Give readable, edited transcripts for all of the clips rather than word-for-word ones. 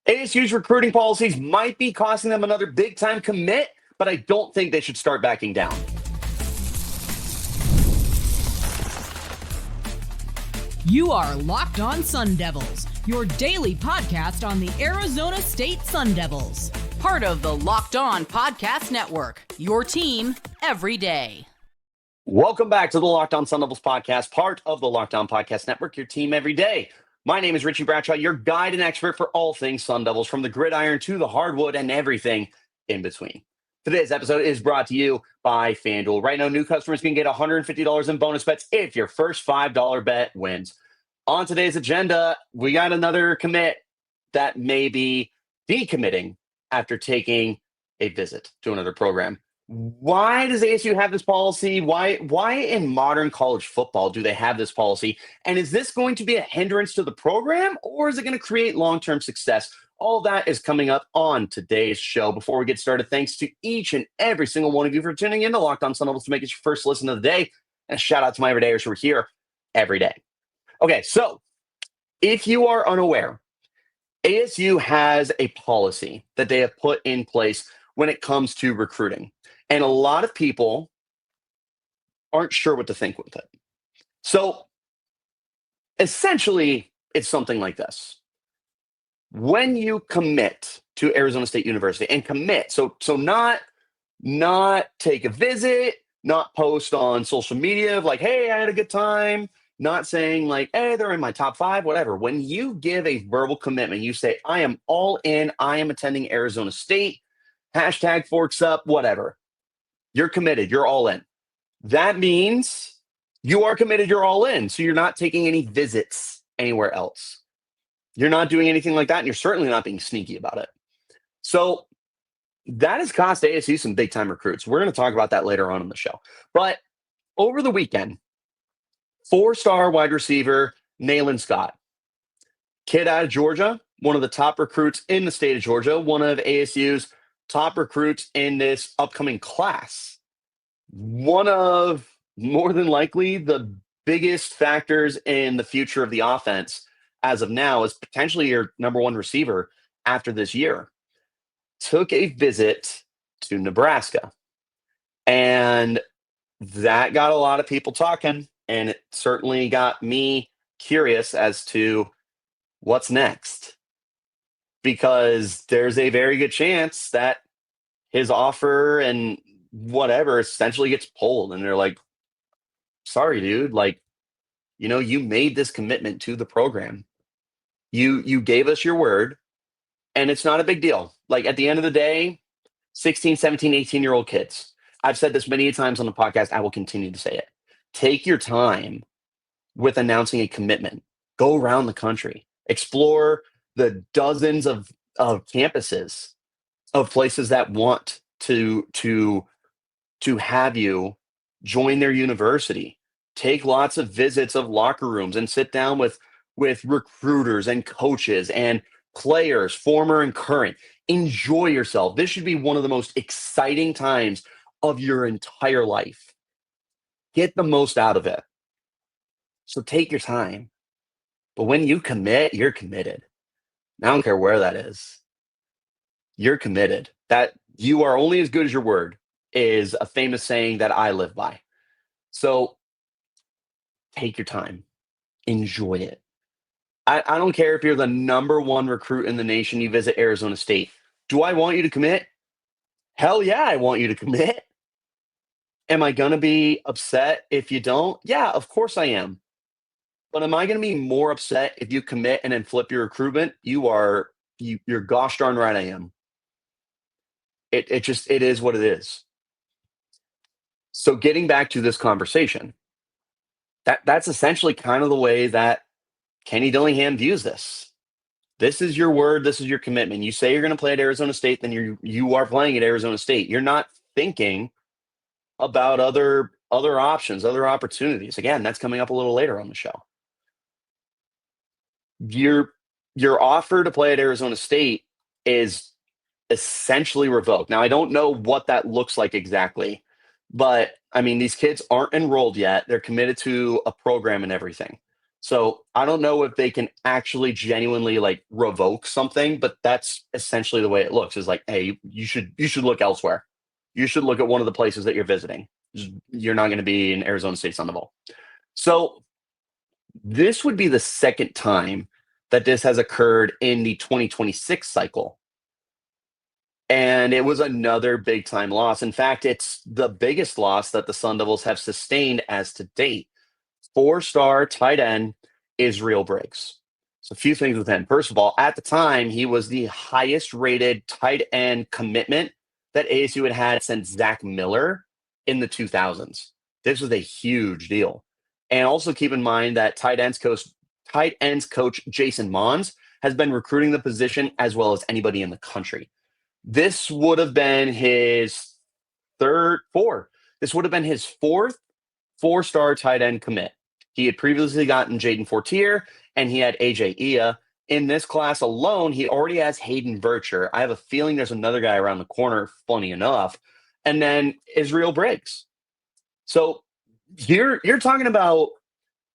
ASU's recruiting policies might be costing them another big-time commit, but I don't think they should start backing down. You are Locked On Sun Devils, your daily podcast on the Arizona State Sun Devils. Part of the Locked On Podcast Network, your team every day. Welcome back to the Locked On Sun Devils podcast, part of the Locked On Podcast Network, your team every day. My name is Richie Bradshaw, your guide and expert for all things Sun Devils, from the gridiron to the hardwood and everything in between. Today's episode is brought to you by FanDuel. Right now, new customers can get $150 in bonus bets if your first $5 bet wins. On today's agenda, we got another commit that may be decommitting after taking a visit to another program. Why does ASU have this policy? Why in modern college football do they have this policy? And is this going to be a hindrance to the program, or is it going to create long-term success? All that is coming up on today's show. Before we get started, thanks to each and every single one of you for tuning in to Locked On Sun Devils to make it your first listen of the day. And a shout out to my everydayers who are here every day. Okay, so if you are unaware, ASU has a policy that they have put in place when it comes to recruiting. And a lot of people aren't sure what to think with it. So essentially, it's something like this. When you commit to Arizona State University, and commit, so not take a visit, not post on social media of like, hey, I had a good time, not saying like, hey, they're in my top 5, whatever. When you give a verbal commitment, you say, I am all in, I am attending Arizona State, hashtag forks up, whatever. You're committed. You're all in. That means you are committed. You're all in. So you're not taking any visits anywhere else. You're not doing anything like that. And you're certainly not being sneaky about it. So that has cost ASU some big time recruits. We're going to talk about that later on in the show. But over the weekend, 4-star wide receiver Nalin Scott, kid out of Georgia, one of the top recruits in the state of Georgia, one of ASU's top recruits in this upcoming class. One of, more than likely, the biggest factors in the future of the offense as of now is potentially your number 1 receiver after this year. Took a visit to Nebraska. And that got a lot of people talking, and it certainly got me curious as to what's next. Because there's a very good chance that his offer and whatever essentially gets pulled. And they're like, sorry, dude, like, you made this commitment to the program. You gave us your word, and it's not a big deal. Like, at the end of the day, 16, 17, 18-year-old kids. I've said this many times on the podcast. I will continue to say it. Take your time with announcing a commitment. Go around the country. Explore the dozens of campuses of places that want to have you join their university. Take lots of visits of locker rooms and sit down with recruiters and coaches and players, former and current. Enjoy yourself. This should be one of the most exciting times of your entire life. Get the most out of it. So take your time. But when you commit, you're committed. I don't care where that is. You're committed. That you are only as good as your word is a famous saying that I live by. So take your time. Enjoy it. I don't care if you're the number 1 recruit in the nation, you visit Arizona State. Do I want you to commit? Hell yeah, I want you to commit. Am I going to be upset if you don't? Yeah, of course I am. But am I going to be more upset if you commit and then flip your recruitment? You're gosh darn right I am. It is what it is. So getting back to this conversation, that's essentially kind of the way that Kenny Dillingham views this. This is your word. This is your commitment. You say you're going to play at Arizona State, then you are playing at Arizona State. You're not thinking about other options, other opportunities. Again, that's coming up a little later on the show. Your offer to play at Arizona State is essentially revoked. Now, I don't know what that looks like exactly, but I mean, these kids aren't enrolled yet. They're committed to a program and everything. So I don't know if they can actually genuinely like revoke something, but that's essentially the way it looks. Is like, hey, you should look elsewhere. You should look at one of the places that you're visiting. You're not going to be in Arizona State Sun Devil. So this would be the second time that this has occurred in the 2026 cycle. And it was another big time loss. In fact, it's the biggest loss that the Sun Devils have sustained as to date. 4-star tight end Israel Briggs. So a few things with him. First of all, at the time, he was the highest rated tight end commitment that ASU had had since Zach Miller in the 2000s. This was a huge deal. And also keep in mind that tight ends coach Jason Mons has been recruiting the position as well as anybody in the country. This would have been his This would have been his fourth 4-star tight end commit. He had previously gotten Jaden Fortier and he had AJ Ia. In this class alone, he already has Hayden Vircher. I have a feeling there's another guy around the corner, funny enough. And then Israel Briggs. So you're talking about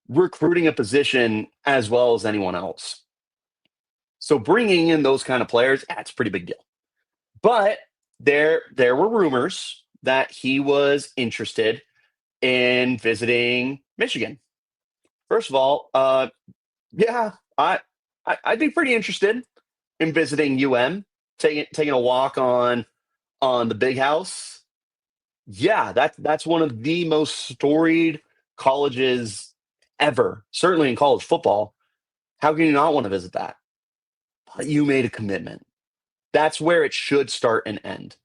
recruiting a position as well as anyone else. So bringing in those kind of players, that's a pretty big deal. But there were rumors that he was interested in visiting Michigan. First of all, yeah, I'd be pretty interested in visiting UM, taking a walk on the big house. Yeah, that's one of the most storied colleges ever, certainly in college football. How can you not want to visit that? But you made a commitment. That's where it should start and end.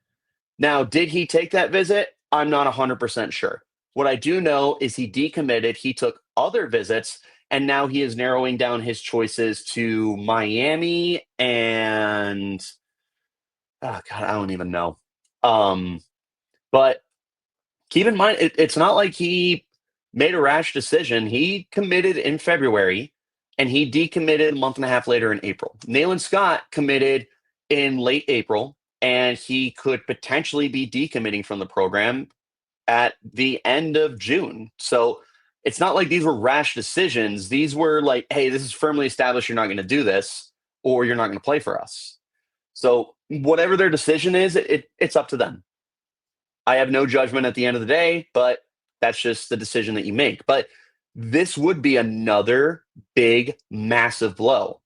Now, did he take that visit? I'm not 100% sure. What I do know is he decommitted. He took other visits, and now he is narrowing down his choices to Miami and oh God, I don't even know. But keep in mind, it's not like he made a rash decision. He committed in February, and he decommitted a month and a half later in April. Nalin Scott committed in late April, and he could potentially be decommitting from the program at the end of June. So it's not like these were rash decisions. These were like, hey, this is firmly established. You're not going to do this, or you're not going to play for us. So whatever their decision is, it's up to them. I have no judgment at the end of the day, but that's just the decision that you make. But this would be another big, massive blow.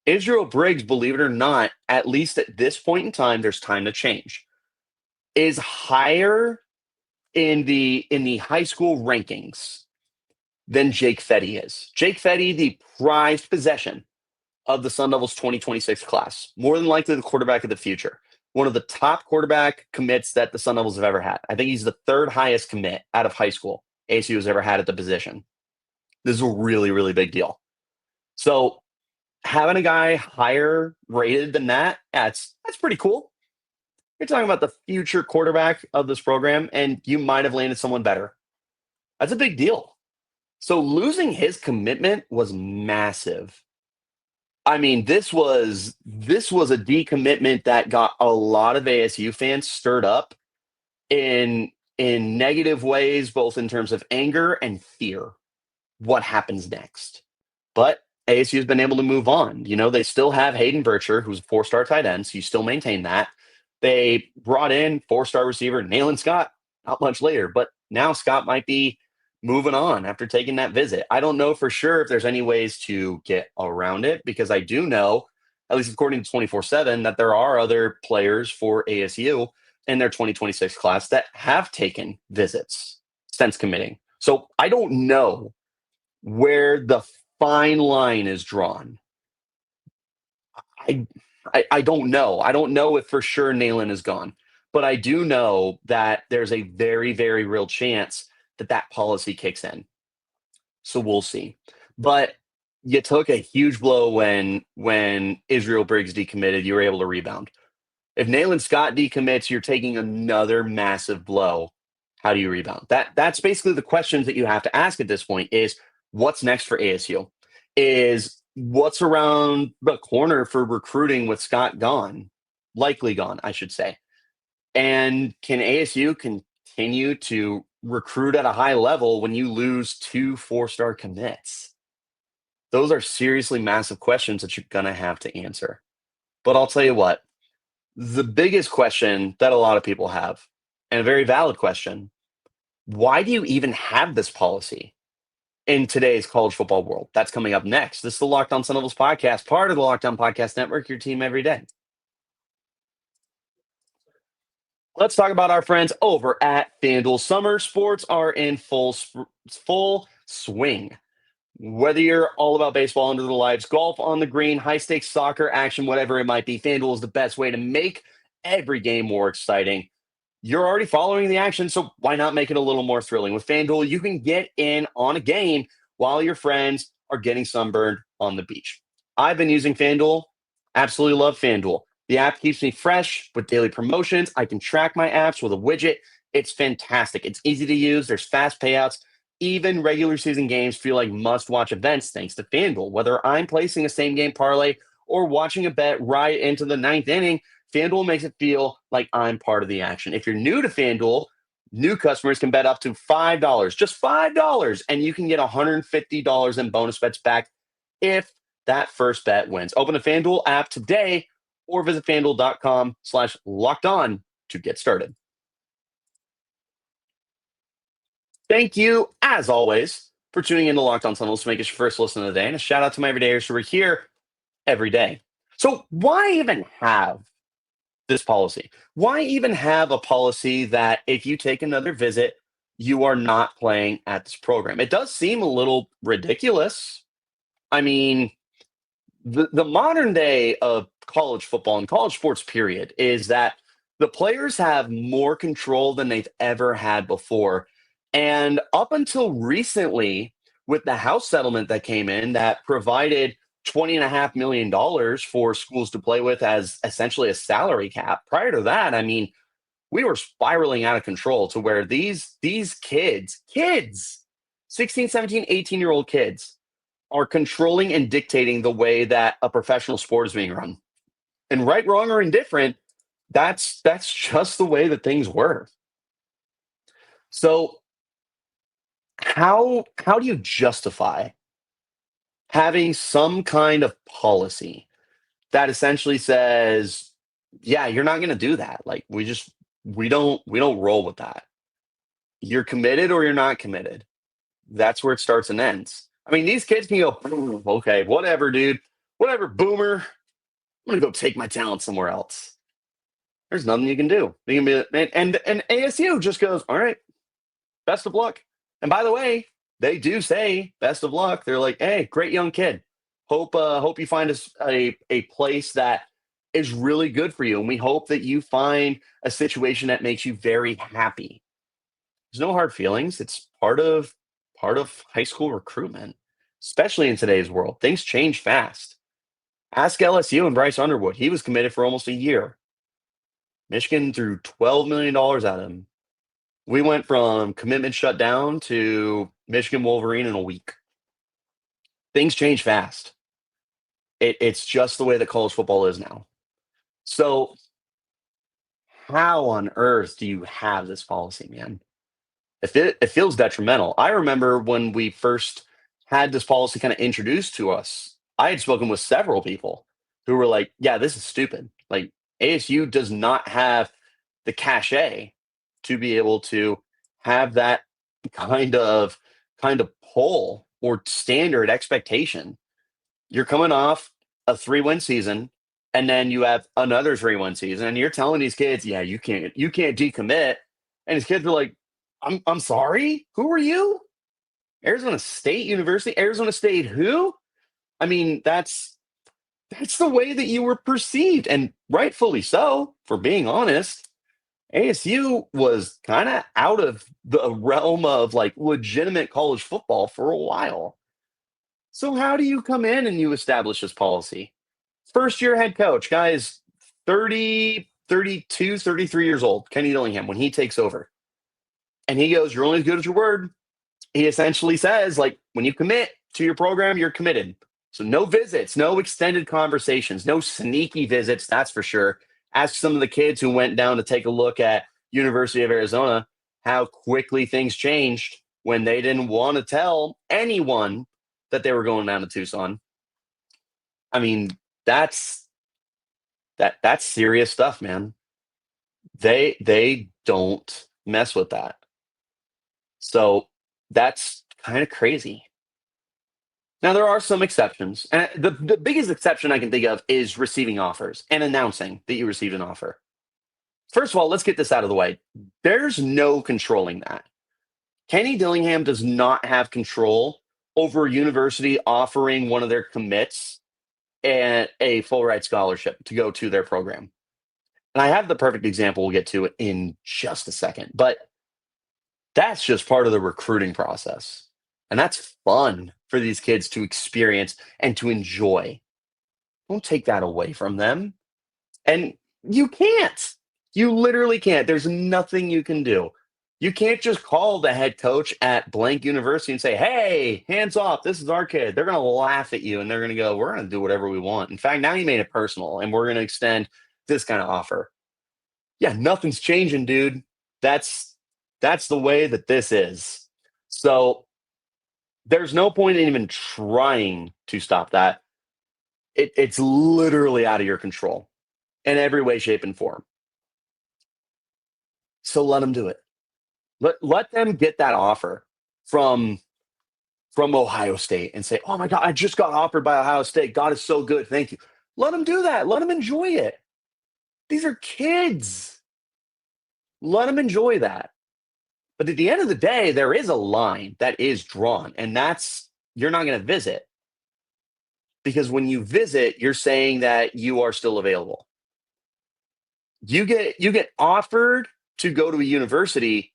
Israel Briggs, believe it or not, at least at this point in time, there's time to change, is higher in the high school rankings than Jake Fetty is. Jake Fetty, the prized possession of the Sun Devils 2026 class, more than likely the quarterback of the future. One of the top quarterback commits that the Sun Devils have ever had. I think he's the third highest commit out of high school ASU has ever had at the position. This is a really, really big deal. So having a guy higher rated than that, that's pretty cool. You're talking about the future quarterback of this program, and you might have landed someone better. That's a big deal. So losing his commitment was massive. I mean, this was a decommitment that got a lot of ASU fans stirred up in negative ways, both in terms of anger and fear. What happens next? But ASU has been able to move on. You know, they still have Hayden Vircher, who's a 4-star tight end, so you still maintain that. They brought in 4-star receiver Nalin Scott not much later, but now Scott might be moving on after taking that visit. I don't know for sure if there's any ways to get around it, because I do know, at least according to 24/7, that there are other players for ASU in their 2026 class that have taken visits since committing. So I don't know where the fine line is drawn. I don't know. I don't know if for sure Nalin is gone, but I do know that there's a very, very real chance that policy kicks in. So we'll see. But you took a huge blow when Israel Briggs decommitted. You were able to rebound. If Nalin Scott decommits, you're taking another massive blow. How do you rebound? That's basically the questions that you have to ask at this point is what's next for ASU? Is what's around the corner for recruiting with Scott gone? Likely gone, I should say. And can ASU continue to recruit at a high level when you lose 2 4-star commits? Those are seriously massive questions that you're going to have to answer. But I'll tell you what, the biggest question that a lot of people have, and a very valid question, why do you even have this policy in today's college football world? That's coming up next. This is the Locked On Sun Devils podcast, part of the Locked On Podcast Network, your team every day. Let's talk about our friends over at FanDuel. Summer sports are in full swing. Whether you're all about baseball under the lights, golf on the green, high stakes soccer action, whatever it might be, FanDuel is the best way to make every game more exciting. You're already following the action, so why not make it a little more thrilling? With FanDuel, you can get in on a game while your friends are getting sunburned on the beach. I've been using FanDuel. Absolutely love FanDuel. The app keeps me fresh with daily promotions. I can track my apps with a widget. It's fantastic. It's easy to use. There's fast payouts. Even regular season games feel like must-watch events thanks to FanDuel. Whether I'm placing a same-game parlay or watching a bet right into the ninth inning, FanDuel makes it feel like I'm part of the action. If you're new to FanDuel, new customers can bet up to $5, just $5, and you can get $150 in bonus bets back if that first bet wins. Open the FanDuel app today or visit FanDuel.com/lockedon to get started. Thank you, as always, for tuning in to Locked On Sun Devils to make us your first listen of the day. And a shout out to my everydayers who are here every day. So why even have this policy? Why even have a policy that if you take another visit, you are not playing at this program? It does seem a little ridiculous. I mean, the modern day of college football and college sports, period, is that the players have more control than they've ever had before. And up until recently, with the House settlement that came in that provided $20.5 million for schools to play with as essentially a salary cap. Prior to that, I mean, we were spiraling out of control to where these kids, 16, 17, 18-year-old kids, are controlling and dictating the way that a professional sport is being run. And right, wrong, or indifferent, that's just the way that things were. So how do you justify having some kind of policy that essentially says, yeah, you're not going to do that? Like, we don't roll with that. You're committed or you're not committed. That's where it starts and ends. I mean, these kids can go, okay, whatever, dude, whatever, boomer. I'm going to go take my talent somewhere else. There's nothing you can do. You can be, and ASU just goes, all right, best of luck. And by the way, they do say best of luck. They're like, hey, great young kid. Hope you find a place that is really good for you. And we hope that you find a situation that makes you very happy. There's no hard feelings. It's part of high school recruitment, especially in today's world. Things change fast. Ask LSU and Bryce Underwood. He was committed for almost a year. Michigan threw $12 million at him. We went from commitment shut down to Michigan Wolverine in a week. Things change fast. It's just the way that college football is now. So how on earth do you have this policy, man? It feels detrimental. I remember when we first had this policy kind of introduced to us, I had spoken with several people who were like, yeah, this is stupid. Like, ASU does not have the cachet to be able to have that kind of pull or standard expectation. You're coming off a 3-win season, and then you have another 3-win season, and you're telling these kids, yeah, you can't decommit. And these kids are like, I'm sorry, who are you? Arizona State University? Arizona State who? I mean, that's the way that you were perceived, and rightfully so, for being honest. ASU was kind of out of the realm of like legitimate college football for a while. So how do you come in and you establish this policy? First year head coach, guys, 30, 32, 33 years old, Kenny Dillingham, when he takes over. And he goes, you're only as good as your word. He essentially says, like, when you commit to your program, you're committed. So no visits, no extended conversations, no sneaky visits, that's for sure. Ask some of the kids who went down to take a look at University of Arizona how quickly things changed when they didn't want to tell anyone that they were going down to Tucson. I mean, that's serious stuff, man. They don't mess with that. So that's kind of crazy. Now there are some exceptions, and the biggest exception I can think of is receiving offers and announcing that you received an offer. First of all, let's get this out of the way. There's no controlling that. Kenny Dillingham does not have control over a university offering one of their commits and a full ride scholarship to go to their program. And I have the perfect example we'll get to in just a second, but that's just part of the recruiting process. And that's fun for these kids to experience and to enjoy. Don't take that away from them. And you can't. You literally can't. There's nothing you can do. You can't just call the head coach at blank university and say, hey, hands off. This is our kid. They're going to laugh at you and they're going to go, we're going to do whatever we want. In fact, now you made it personal and we're going to extend this kind of offer. Yeah, nothing's changing, dude. That's the way that this is. So there's no point in even trying to stop that. It's literally out of your control in every way, shape, and form. So let them do it. Let them get that offer from Ohio State and say, oh my God, I just got offered by Ohio State. God is so good. Thank you. Let them do that. Let them enjoy it. These are kids. Let them enjoy that. But at the end of the day, there is a line that is drawn, and that's you're not going to visit. Because when you visit, you're saying that you are still available. You get offered to go to a university,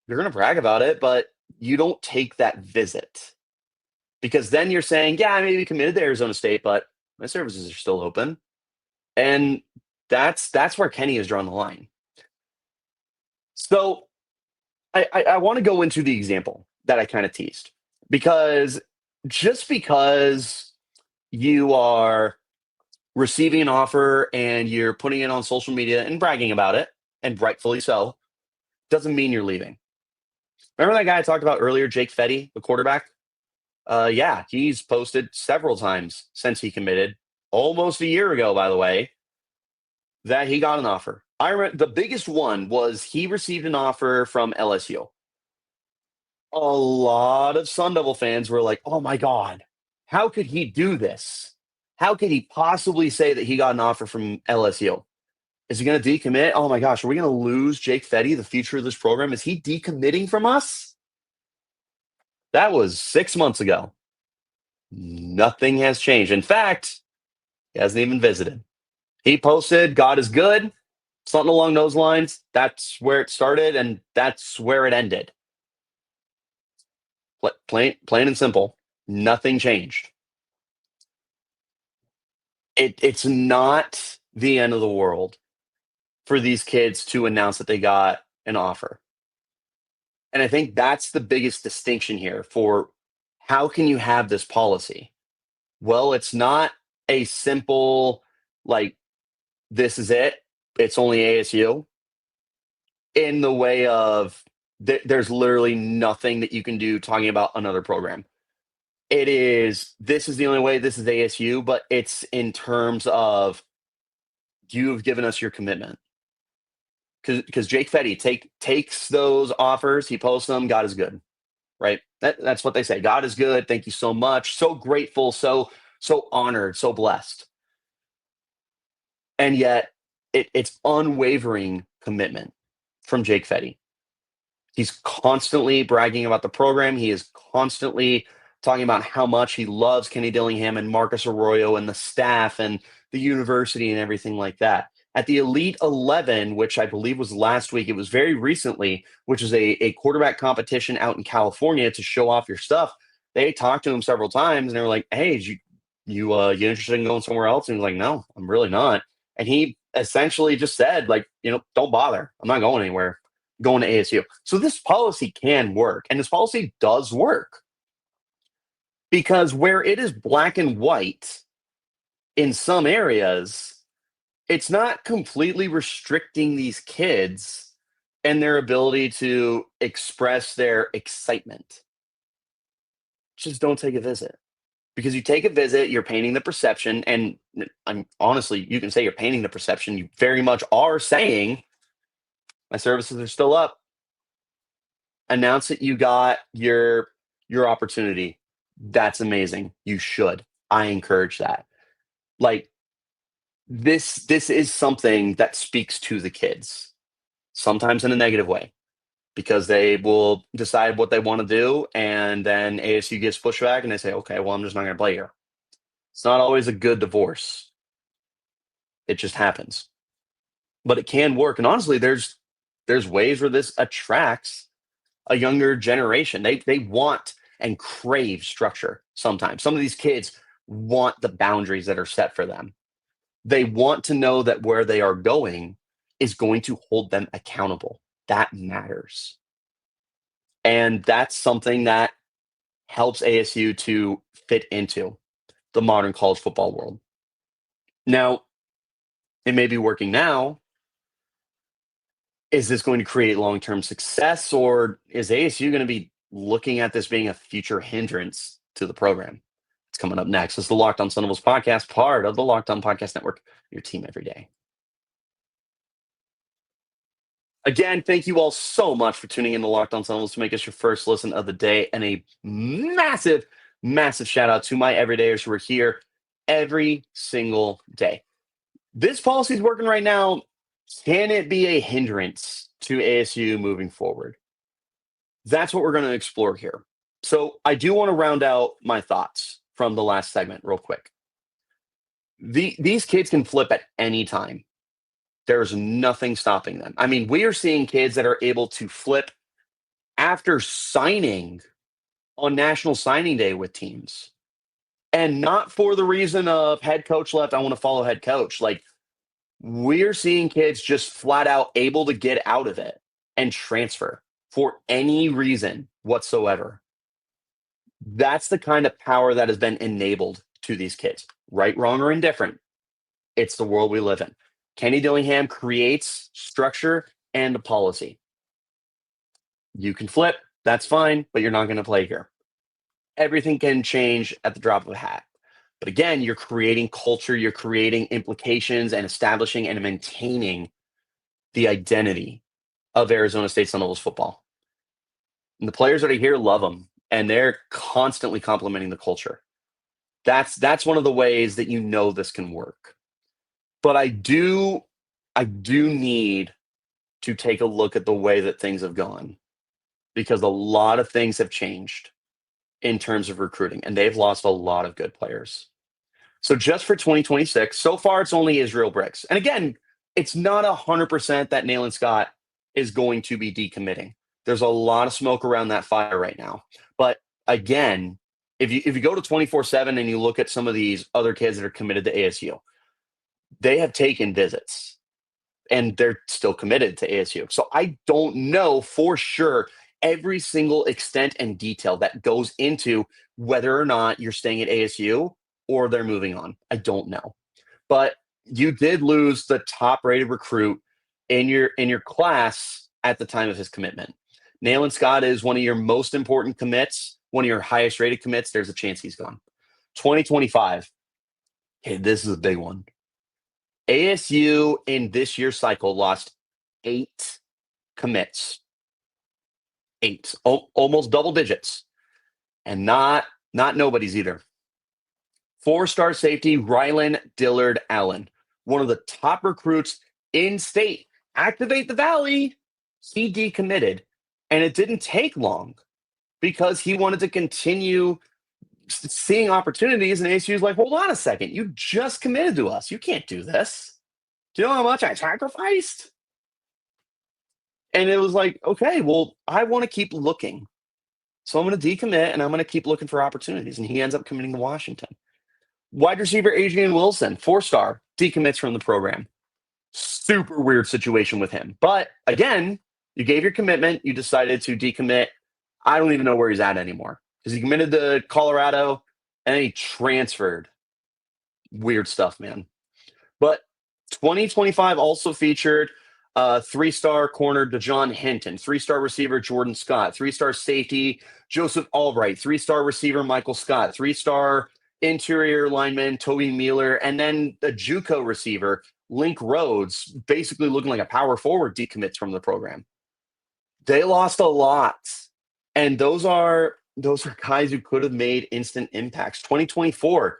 you're going to brag about it, but you don't take that visit. Because then you're saying, yeah, I may be committed to Arizona State, but my services are still open. And that's where Kenny has drawn the line. So I want to go into the example that I kind of teased. Because just because you are receiving an offer and you're putting it on social media and bragging about it, and rightfully so, doesn't mean you're leaving. Remember that guy I talked about earlier, Jake Fetty, the quarterback? Yeah, he's posted several times since he committed, almost a year ago, by the way, that he got an offer. I remember the biggest one was he received an offer from LSU. A lot of Sun Devil fans were like, oh my God, how could he do this? How could he possibly say that he got an offer from LSU? Is he going to decommit? Oh my gosh, are we going to lose Jake Fetty, the future of this program? Is he decommitting from us? That was 6 months ago. Nothing has changed. In fact, he hasn't even visited. He posted, God is good, something along those lines. That's where it started, and that's where it ended. Plain and simple. Nothing changed. It's not the end of the world for these kids to announce that they got an offer. And I think that's the biggest distinction here for how can you have this policy? Well, it's not a simple, like, this is it. It's only ASU in the way of there's literally nothing that you can do talking about another program. It is, this is the only way, this is ASU, but it's in terms of you have given us your commitment. Because Jake Fetty takes those offers, he posts them, God is good, right? That's what they say. God is good. Thank you so much. So grateful, so honored, so blessed. And yet it's unwavering commitment from Jake Fetty. He's constantly bragging about the program. He is constantly talking about how much he loves Kenny Dillingham and Marcus Arroyo and the staff and the university and everything like that. At the Elite 11, which I believe was last week, it was very recently, which is a quarterback competition out in California to show off your stuff. They talked to him several times and they were like, hey, you interested in going somewhere else? And he was like, no, I'm really not. And he essentially just said, like, don't bother. I'm not going anywhere. I'm going to ASU. So this policy can work, and this policy does work. Because where it is black and white in some areas, it's not completely restricting these kids and their ability to express their excitement. just don't take a visit. Because you take a visit, you're painting the perception, and I'm honestly, you can say you're painting the perception. You very much are saying, my services are still up. Announce that you got your opportunity. That's amazing. You should. I encourage that. Like this is something that speaks to the kids, sometimes in a negative way, because they will decide what they want to do, and then ASU gets pushback, and they say, "Okay, well, I'm just not going to play here." It's not always a good divorce. It just happens, but it can work. And honestly, there's ways where this attracts a younger generation. They want and crave structure. Sometimes some of these kids want the boundaries that are set for them. They want to know that where they are going is going to hold them accountable. That matters. And that's something that helps ASU to fit into the modern college football world. Now, it may be working now. Is this going to create long-term success, or is ASU going to be looking at this being a future hindrance to the program? It's coming up next. It's the Locked On Sun Devils podcast, part of the Locked On Podcast Network, your team every day. Again, thank you all so much for tuning in to Locked On Sun Devils to make us your first listen of the day, and a massive, massive shout out to my everydayers who are here every single day. This policy is working right now. Can it be a hindrance to ASU moving forward? That's what we're going to explore here. So I do want to round out my thoughts from the last segment real quick. These kids can flip at any time. There's nothing stopping them. I mean, we are seeing kids that are able to flip after signing on National Signing Day with teams. And not for the reason of head coach left, I want to follow head coach. Like, we're seeing kids just flat out able to get out of it and transfer for any reason whatsoever. That's the kind of power that has been enabled to these kids. Right, wrong, or indifferent. It's the world we live in. Kenny Dillingham creates structure and a policy. You can flip, that's fine, but you're not going to play here. Everything can change at the drop of a hat. But again, you're creating culture, you're creating implications, and establishing and maintaining the identity of Arizona State Sun Devils football. And the players that are here love them, and they're constantly complimenting the culture. That's one of the ways that you know this can work. But I do need to take a look at the way that things have gone, because a lot of things have changed in terms of recruiting, and they've lost a lot of good players. So just for 2026, so far it's only Israel Briggs. And again, it's not 100% that Nalin Scott is going to be decommitting. There's a lot of smoke around that fire right now. But again, if you go to 24/7 and you look at some of these other kids that are committed to ASU, they have taken visits and they're still committed to ASU. So I don't know for sure every single extent and detail that goes into whether or not you're staying at ASU or they're moving on. I don't know. But you did lose the top-rated recruit in your class at the time of his commitment. Nalin Scott is one of your most important commits, one of your highest-rated commits. There's a chance he's gone. 2025. Okay, this is a big one. ASU in this year's cycle lost 8 commits. 8, almost double digits, and not nobody's either. 4-star safety Rylon Dillard Allen, one of the top recruits in state. Activate the Valley. He decommitted, and it didn't take long because he wanted to continue seeing opportunities. And ASU's like, hold on a second, you just committed to us. You can't do this. Do you know how much I sacrificed? And it was like, okay, well, I want to keep looking. So I'm going to decommit, and I'm going to keep looking for opportunities. And he ends up committing to Washington. Wide receiver Adrian Wilson, 4-star, decommits from the program. Super weird situation with him. But again, you gave your commitment. You decided to decommit. I don't even know where he's at anymore, because he committed to Colorado and then he transferred. Weird stuff, man. But 2025 also featured 3-star corner DeJohn Hinton, 3-star receiver Jordan Scott, 3-star safety Joseph Albright, 3-star receiver Michael Scott, 3-star interior lineman Toby Mueller, and then the JUCO receiver Link Rhodes, basically looking like a power forward, decommits from the program. They lost a lot, and those are guys who could have made instant impacts. 2024.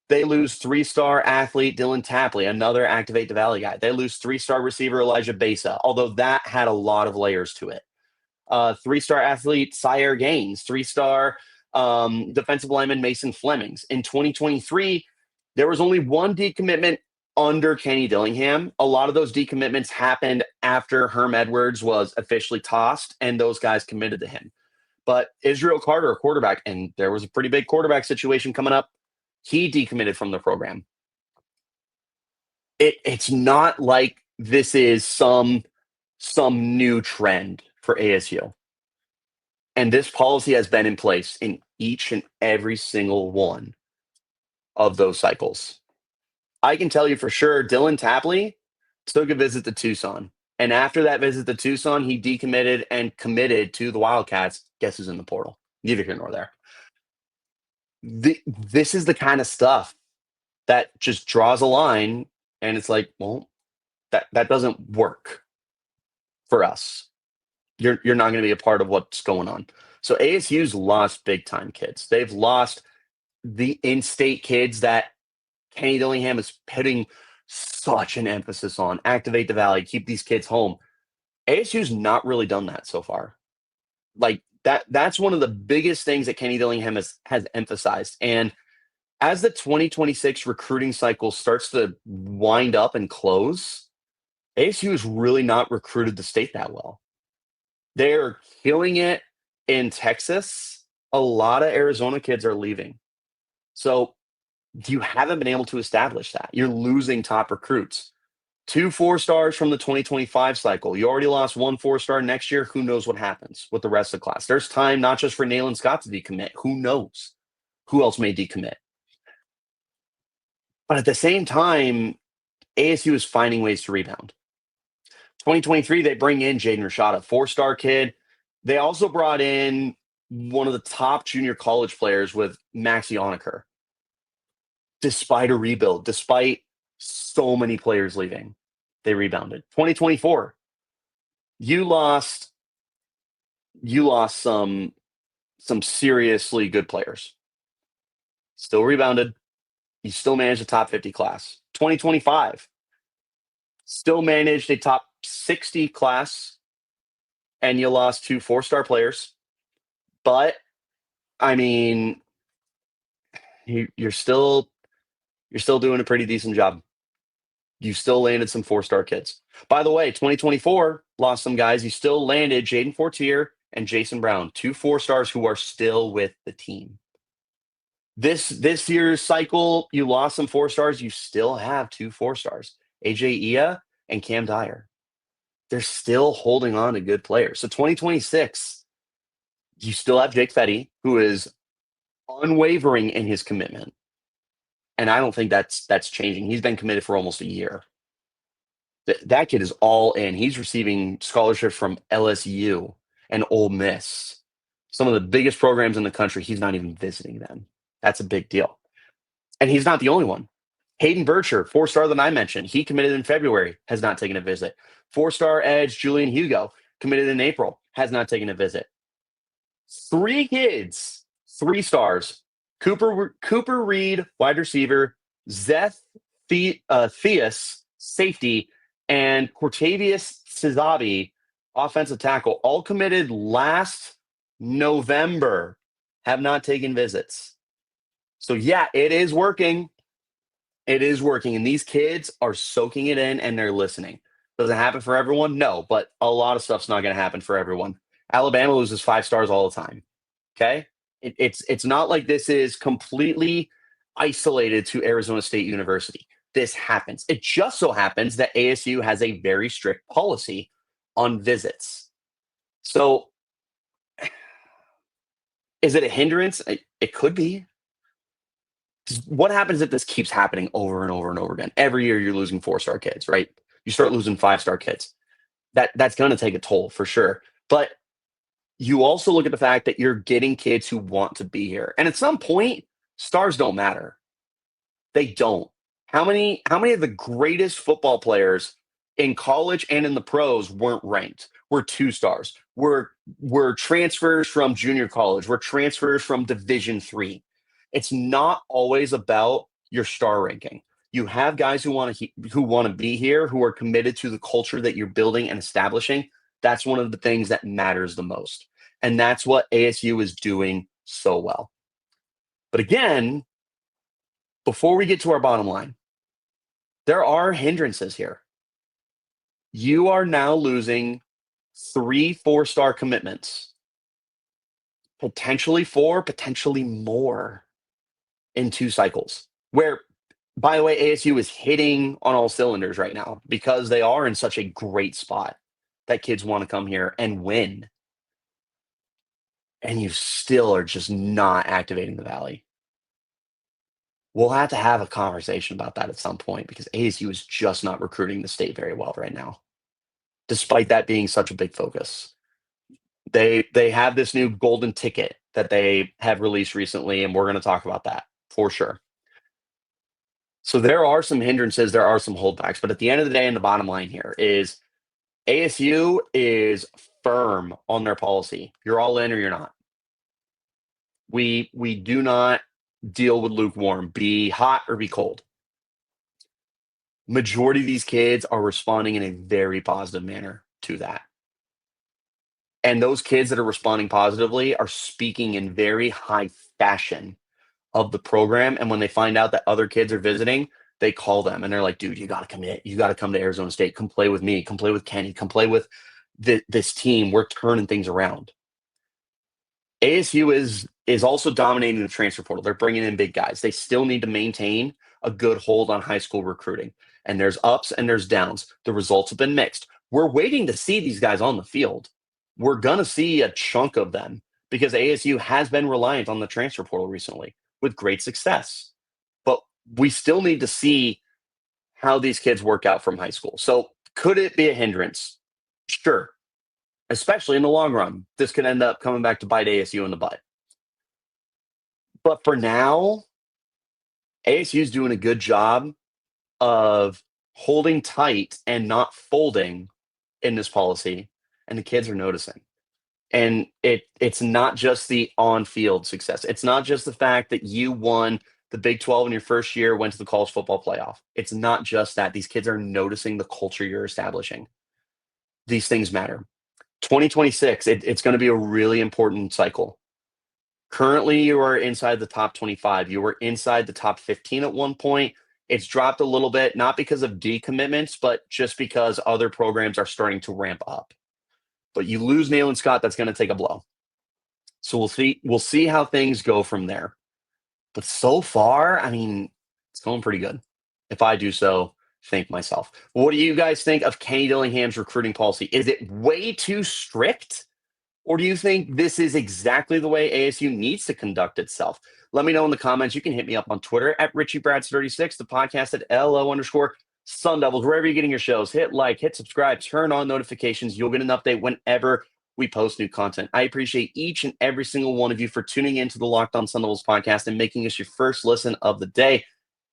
They lose 3-star athlete Dylan Tapley, another Activate the Valley guy. They lose 3-star receiver Elijah Besa, although that had a lot of layers to it. 3-star athlete Sire Gaines, 3-star defensive lineman Mason Flemings. In 2023, there was only one decommitment under Kenny Dillingham. A lot of those decommitments happened after Herm Edwards was officially tossed, and those guys committed to him. But Israel Carter, a quarterback, and there was a pretty big quarterback situation coming up, he decommitted from the program. It's not like this is some new trend for ASU. And this policy has been in place in each and every single one of those cycles. I can tell you for sure, Dylan Tapley took a visit to Tucson. And after that visit to Tucson, he decommitted and committed to the Wildcats. Guess who's in the portal? Neither here nor there. This is the kind of stuff that just draws a line, and it's like, well, that doesn't work for us. You're not going to be a part of what's going on. So ASU's lost big time kids. They've lost the in-state kids that Kenny Dillingham is putting such an emphasis on. Activate the Valley, keep these kids home. ASU's not really done that so far. Like that's one of the biggest things that Kenny Dillingham has emphasized. And as the 2026 recruiting cycle starts to wind up and close, ASU has really not recruited the state that well. They're killing it in Texas. A lot of Arizona kids are leaving. So you haven't been able to establish that. You're losing top recruits. 2 4-stars from the 2025 cycle. You already lost 1 4-star next year. Who knows what happens with the rest of the class? There's time not just for Nalin Scott to decommit. Who knows who else may decommit? But at the same time, ASU is finding ways to rebound. 2023, they bring in Jaden Rashada, 4-star kid. They also brought in one of the top junior college players with Maxi Onaker. Despite a rebuild, despite so many players leaving, they rebounded. 2024, you lost some seriously good players. Still rebounded. You still managed a top 50 class. 2025, still managed a top 60 class, and you lost 2 4-star players. But I mean, you're still doing a pretty decent job. You still landed some 4-star kids. By the way, 2024 lost some guys. You still landed Jaden Fortier and Jason Brown, 2 4-stars who are still with the team. This year's cycle, you lost some 4-stars. You still have 2 4-stars, AJ Ia and Cam Dyer. They're still holding on to good players. So 2026, you still have Jake Fetty, who is unwavering in his commitment. And I don't think that's changing. He's been committed for almost a year. That kid is all in. He's receiving scholarships from LSU and Ole Miss, some of the biggest programs in the country. He's not even visiting them. That's a big deal. And he's not the only one. Hayden Bircher, 4-star that I mentioned, he committed in February, has not taken a visit. 4-star edge Julian Hugo, committed in April, has not taken a visit. 3 kids, 3 stars. Cooper Reed, wide receiver, Zeth Theus, safety, and Cortavius Cizabi, offensive tackle, all committed last November, have not taken visits. So yeah, it is working. It is working. And these kids are soaking it in and they're listening. Does it happen for everyone? No, but a lot of stuff's not going to happen for everyone. Alabama loses 5 stars all the time. Okay? It's not like this is completely isolated to Arizona State University. This happens. It just so happens that ASU has a very strict policy on visits. So is it a hindrance? It could be. What happens if this keeps happening over and over and over again? Every year you're losing 4-star kids, right? You start losing 5-star kids. that's going to take a toll for sure. But you also look at the fact that you're getting kids who want to be here. And at some point, stars don't matter. They don't. How many of the greatest football players in college and in the pros weren't ranked? Were 2 stars. Were transfers from junior college. Were transfers from Division 3. It's not always about your star ranking. You have guys who want to be here, who are committed to the culture that you're building and establishing. That's one of the things that matters the most. And that's what ASU is doing so well. But again, before we get to our bottom line, there are hindrances here. You are now losing 3 4-star commitments, potentially 4, potentially more in 2 cycles. Where, by the way, ASU is hitting on all cylinders right now because they are in such a great spot that kids want to come here and win. And you still are just not activating the Valley. We'll have to have a conversation about that at some point because ASU is just not recruiting the state very well right now, despite that being such a big focus. They have this new golden ticket that they have released recently, and we're going to talk about that for sure. So there are some hindrances, there are some holdbacks, but at the end of the day, and the bottom line here is ASU is firm on their policy. You're all in or you're not. We do not deal with lukewarm. Be hot or be cold. Majority of these kids are responding in a very positive manner to that. And those kids that are responding positively are speaking in very high fashion of the program. And when they find out that other kids are visiting, they call them and they're like, dude, you got to commit. You got to come to Arizona State. Come play with me. Come play with Kenny. Come play with this team. We're turning things around. ASU is also dominating the transfer portal. They're bringing in big guys. They still need to maintain a good hold on high school recruiting. And there's ups and there's downs. The results have been mixed. We're waiting to see these guys on the field. We're going to see a chunk of them because ASU has been reliant on the transfer portal recently with great success. But we still need to see how these kids work out from high school. So could it be a hindrance? Sure. Especially in the long run. This could end up coming back to bite ASU in the butt. But for now, ASU is doing a good job of holding tight and not folding in this policy, and the kids are noticing. And it's not just the on-field success. It's not just the fact that you won the Big 12 in your first year, went to the college football playoff. It's not just that. These kids are noticing the culture you're establishing. These things matter. 2026, it's going to be a really important cycle. Currently, you are inside the top 25. You were inside the top 15 at one point. It's dropped a little bit, not because of decommitments, but just because other programs are starting to ramp up. But you lose Nalin Scott, that's going to take a blow. So we'll see how things go from there. But so far, I mean, it's going pretty good. If I do so, thank myself. What do you guys think of Kenny Dillingham's recruiting policy? Is it way too strict? Or do you think this is exactly the way ASU needs to conduct itself? Let me know in the comments. You can hit me up on Twitter at Richie Bradshaw36, the podcast at LO_Sun Devils, wherever you're getting your shows. Hit like, hit subscribe, turn on notifications. You'll get an update whenever we post new content. I appreciate each and every single one of you for tuning into the Locked On Sun Devils podcast and making us your first listen of the day.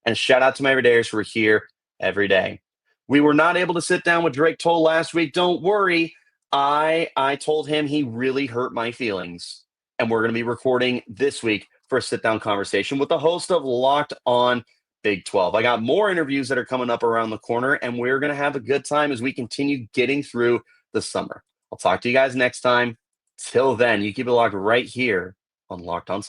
And a shout out to my everydayers who are here every day. We were not able to sit down with Drake Toll last week. Don't worry. I told him he really hurt my feelings. And we're going to be recording this week for a sit-down conversation with the host of Locked On Big 12. I got more interviews that are coming up around the corner, and we're going to have a good time as we continue getting through the summer. I'll talk to you guys next time. Till then, you keep it locked right here on Locked On.